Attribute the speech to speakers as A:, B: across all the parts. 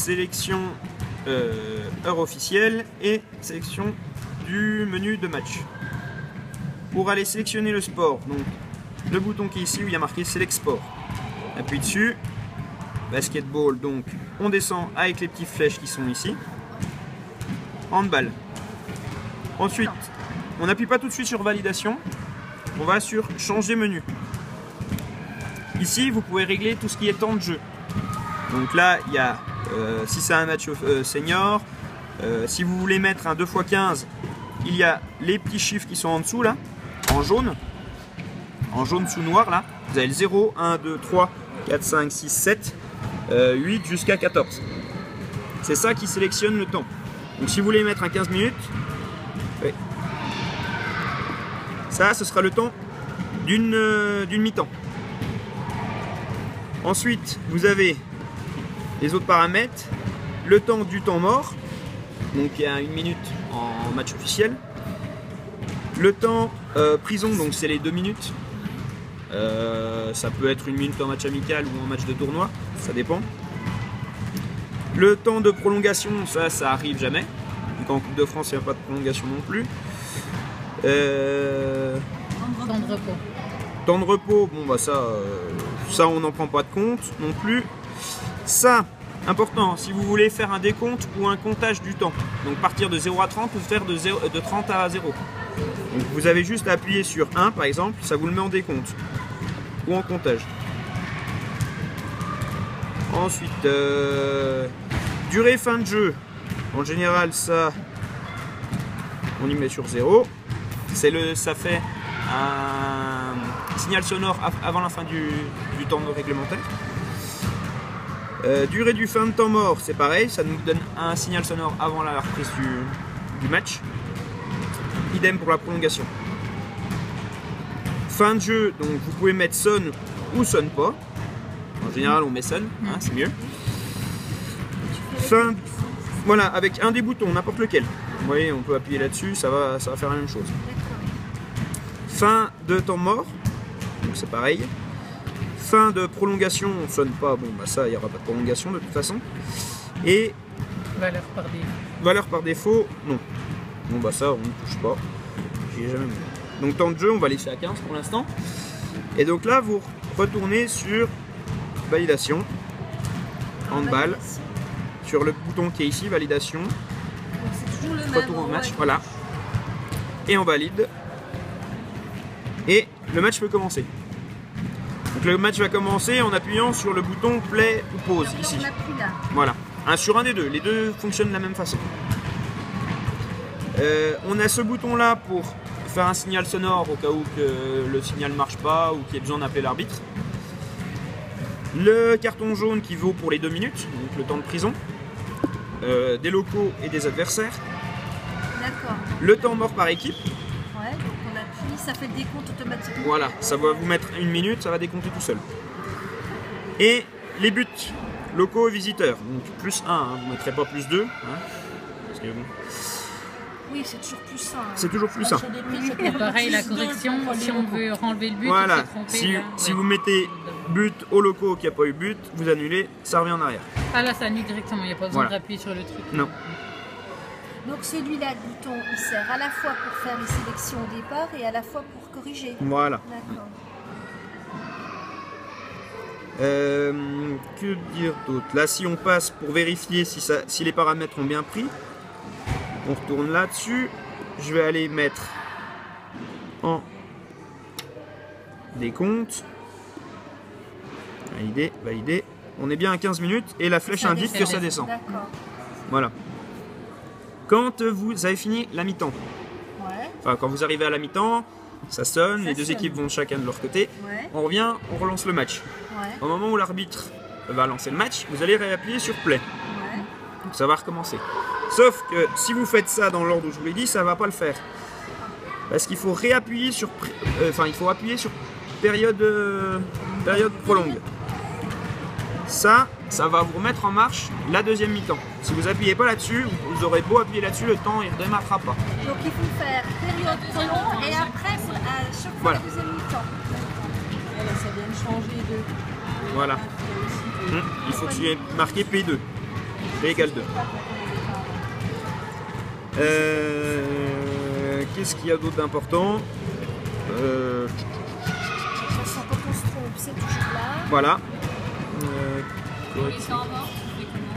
A: sélection heure officielle et sélection du menu de match. Pour aller sélectionner le sport, donc le bouton qui est ici où il y a marqué Select Sport. On appuie dessus. Basketball, donc on descend avec les petites flèches qui sont ici. Handball. Ensuite, on n'appuie pas tout de suite sur validation. On va sur changer menu. Ici, vous pouvez régler tout ce qui est temps de jeu. Donc là, il y a si c'est un match senior, si vous voulez mettre un 2x15, il y a les petits chiffres qui sont en dessous là, en jaune sous noir là. Vous avez le 0, 1, 2, 3, 4, 5, 6, 7, 8 jusqu'à 14. C'est ça qui sélectionne le temps. Donc si vous voulez mettre un 15 minutes, oui. Ça, ce sera le temps d'une mi-temps. Ensuite, vous avez les autres paramètres, le temps du temps mort, donc il y a 1 minute en match officiel. Le temps prison, donc c'est les 2 minutes. Ça peut être 1 minute en match amical ou en match de tournoi, ça dépend. Le temps de prolongation, ça arrive jamais. Donc en Coupe de France, il n'y a pas de prolongation non plus.
B: Temps de repos.
A: Temps de repos, bon bah ça on n'en prend pas de compte non plus. Ça, important, si vous voulez faire un décompte ou un comptage du temps. Donc partir de 0 à 30 ou faire de 30 à 0. Donc vous avez juste à appuyer sur 1 par exemple, ça vous le met en décompte ou en comptage. Ensuite, durée fin de jeu. En général, ça, on y met sur 0. Ça fait un signal sonore avant la fin du temps réglementaire. Durée du fin de temps mort, c'est pareil, ça nous donne un signal sonore avant la reprise du match. Idem pour la prolongation. Fin de jeu, donc vous pouvez mettre sonne ou sonne pas. En général, on met sonne, hein, c'est mieux. Fin, voilà, avec un des boutons, n'importe lequel. Vous voyez, on peut appuyer là-dessus, ça va faire la même chose. Fin de temps mort, donc c'est pareil. Fin de prolongation, on sonne pas, bon bah ça, il n'y aura pas de prolongation de toute façon. Et
B: Valeur par défaut.
A: Valeur par défaut, non. Bon bah ça, on ne touche pas. J'y ai jamais mis. Donc temps de jeu, on va laisser à 15 pour l'instant. Et donc là, vous retournez sur validation, handball, sur le bouton qui est ici, validation.
C: C'est toujours le même.
A: Retour au match, voilà. Et on valide. Et le match peut commencer. Donc le match va commencer en appuyant sur le bouton play ou pause ici.
C: On appuie là.
A: Voilà, sur un des deux. Les deux fonctionnent de la même façon. On a ce bouton là pour faire un signal sonore au cas où que le signal ne marche pas ou qu'il y ait besoin d'appeler l'arbitre. Le carton jaune qui vaut pour les 2 minutes, donc le temps de prison. Des locaux et des adversaires.
C: D'accord.
A: Le temps mort par équipe.
C: Ouais, donc on appuie, ça fait le décompte automatiquement.
A: Voilà, ça va vous mettre 1 minute, ça va décompter tout seul. Et les buts locaux et visiteurs. Donc plus 1, hein, vous ne mettrez pas plus 2. Hein, parce que, bon.
C: Oui, c'est toujours plus ça. Hein.
A: C'est toujours plus 1.
B: Et pareil, la correction, si on veut enlever le but,
A: Voilà,
B: on s'est trompé,
A: si vous mettez but au locaux qui n'a pas eu but, vous annulez, ça revient en arrière.
B: Ah là, ça annule directement, il n'y a pas besoin
A: Voilà.
B: d'appuyer sur le truc.
A: Non.
C: Donc celui-là, le bouton, il sert à la fois pour faire les sélections au départ et à la fois pour corriger.
A: Voilà.
C: D'accord.
A: Que dire d'autre? Là, si on passe pour vérifier si les paramètres ont bien pris, on retourne là-dessus. Je vais aller mettre en décompte. Valider, valider. On est bien à 15 minutes et la flèche indique que ça descend.
C: D'accord.
A: Voilà. Quand vous avez fini la mi-temps,
C: Ouais.
A: enfin quand vous arrivez à la mi-temps, ça sonne,
C: Ça
A: les deux
C: sonne.
A: équipes vont chacun de leur côté.
C: Ouais.
A: On revient, on relance le match.
C: Ouais.
A: Au moment où l'arbitre va lancer le match, vous allez réappuyer sur play.
C: Ouais.
A: Donc ça va recommencer. Sauf que si vous faites ça dans l'ordre où je vous l'ai dit, ça ne va pas le faire. Parce qu'il faut réappuyer sur, il faut appuyer sur période prolongue. Ça va vous remettre en marche la deuxième mi-temps. Si vous appuyez pas là-dessus, vous aurez beau appuyer là-dessus, le temps il ne redémarrera pas.
C: Donc il faut faire période prolongue et après à chaque fois
A: Voilà.
C: la deuxième mi-temps.
D: Voilà, ça vient de changer de...
A: Voilà. Il faut que tu aies marqué P2. V égale 2. Qu'est-ce qu'il y a d'autre d'important?
C: De toute façon, quand on se trompe, c'est toujours là.
A: Voilà.
B: Les temps morts,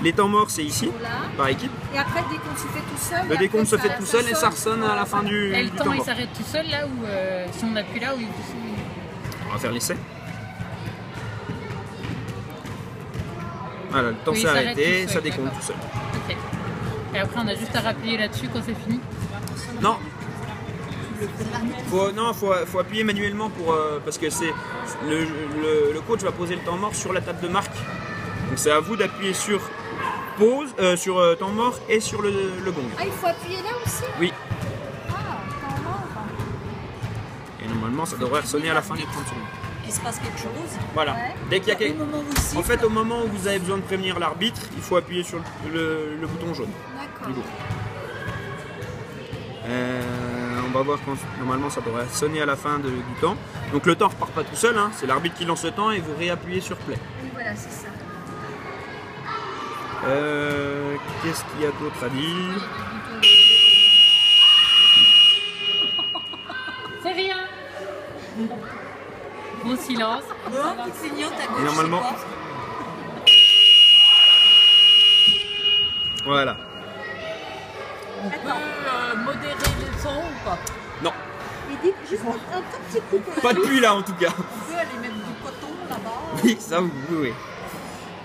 A: Les temps morts, c'est ici,
C: Là.
A: par équipe.
C: Et après, le décompte se fait tout seul.
A: Le
C: et
A: décompte se
C: après,
A: fait tout seul et ça ressonne à la fin du
B: et le temps
A: temps
B: il
A: mort.
B: s'arrête tout seul là ou si on appuie là ou
A: On va faire l'essai. Voilà, le temps
B: Oui,
A: s'est
B: il s'arrête
A: arrêté,
B: tout seul,
A: ça décompte
B: d'accord.
A: tout seul.
B: Ok. Et après on a juste à rappuyer là-dessus quand c'est fini.
A: Non. Faut appuyer manuellement pour parce que c'est le coach va poser le temps mort sur la table de marque. Donc c'est à vous d'appuyer sur pause, sur temps mort et sur le gong.
C: Ah, il faut appuyer là aussi?
A: Oui.
C: Ah, temps mort.
A: Et normalement ça devrait ressonner à la fin des 30 secondes.
D: Il se passe quelque chose.
A: Voilà.
C: Ouais.
A: Dès qu'il y a
D: Au moment où il siffle,
A: En fait, au moment où vous avez besoin de prévenir l'arbitre, il faut appuyer sur le bouton jaune.
C: D'accord.
A: Du coup. On va voir quand normalement ça devrait sonner à la fin du temps. Donc le temps repart pas tout seul, hein. C'est l'arbitre qui lance le temps et vous réappuyez sur play.
C: Oui, voilà, c'est ça.
A: Qu'est-ce qu'il y a d'autre à dire?
B: C'est rien. Gros silence.
D: non, qui clignote à gauche.
A: Et normalement-
D: c'est quoi?
A: Voilà.
D: On peut modérer le son ou pas?
A: Non,
C: Il dit juste un tout petit coup.
A: pas depuis là en tout cas.
D: On peut aller mettre du coton là-bas.
A: Oui, ça vous pouvez.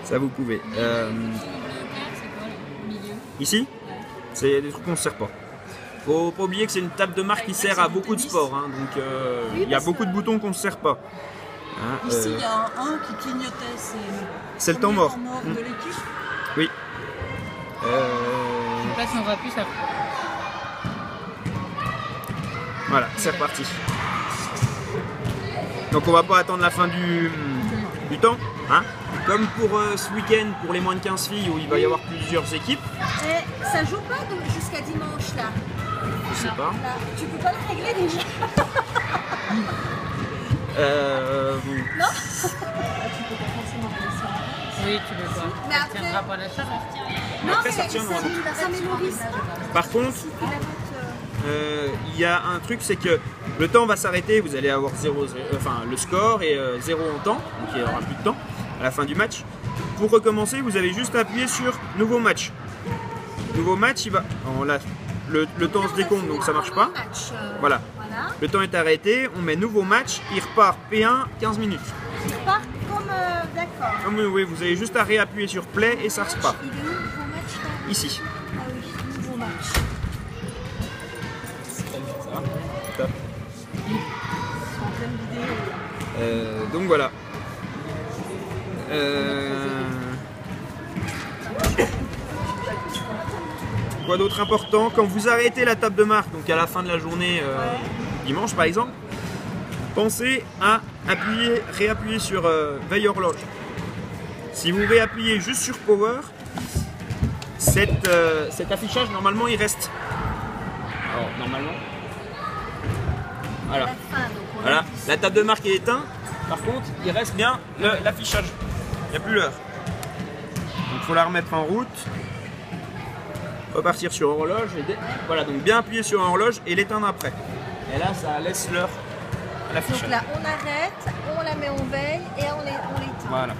A: Ça vous pouvez.
B: Le bleu clair, c'est quoi le milieu?
A: Ici, c'est des trucs qu'on ne sert pas. Faut pas oublier que c'est une table de marque qui sert à beaucoup de sports, hein, donc il y a beaucoup de boutons qu'on ne sert pas. Hein,
D: Ici, il y a un qui clignotait.
A: c'est le temps mort.
D: de l'équipe.
A: Oui.
B: Donc là si on rappuie ça.
A: Voilà, c'est reparti. Donc on va pas attendre la fin du temps. Hein. Comme pour ce week-end, pour les moins de 15 filles, où il va y avoir plusieurs équipes.
C: Et ça joue pas jusqu'à dimanche là.
A: Je sais pas.
C: Là, tu peux pas le régler déjà. Non.
B: Oui tu veux pas.
C: Mais
B: Ça
C: après-
B: tiendra pas la charge.
C: Non,
A: Après,
C: mais
A: ça tient, normalement.
C: ça mémorise.
A: Par contre,
C: Si tu la montes,
A: il y a un truc, c'est que le temps va s'arrêter, vous allez avoir le score et 0 en temps, donc il n'y aura plus de temps à la fin du match. Pour recommencer, vous avez juste à appuyer sur nouveau match. Nouveau match, il va. Là, le temps se décompte, donc ça marche pas.
C: match,
A: Voilà.
C: Voilà.
A: Le temps est arrêté, on met nouveau match, il repart P1, 15 minutes.
C: Il part comme. D'accord.
A: Ah oui, vous avez juste à réappuyer sur play et ça repart.
C: Il est où le nouveau match là?
A: Ici.
C: Ah oui, nouveau match.
A: Top.
D: En pleine vidéo.
A: Donc voilà. Quoi d'autre important? Quand vous arrêtez la table de marque, donc à la fin de la journée, dimanche par exemple, pensez à réappuyer sur veille horloge. Si vous réappuyez juste sur power, cet affichage normalement il reste. Alors normalement. Voilà.
C: La fin, donc on
A: Voilà,
C: appuie sur-
A: la table de marque est éteinte. Par contre, il reste bien l'affichage. Il n'y a plus l'heure. Donc il faut la remettre en route. Repartir sur horloge. Voilà, donc bien appuyer sur horloge et l'éteindre après. Et là, ça laisse l'heure à
C: Donc
A: l'affichage.
C: là, on arrête, on la met en veille et on l'éteint.
A: Voilà.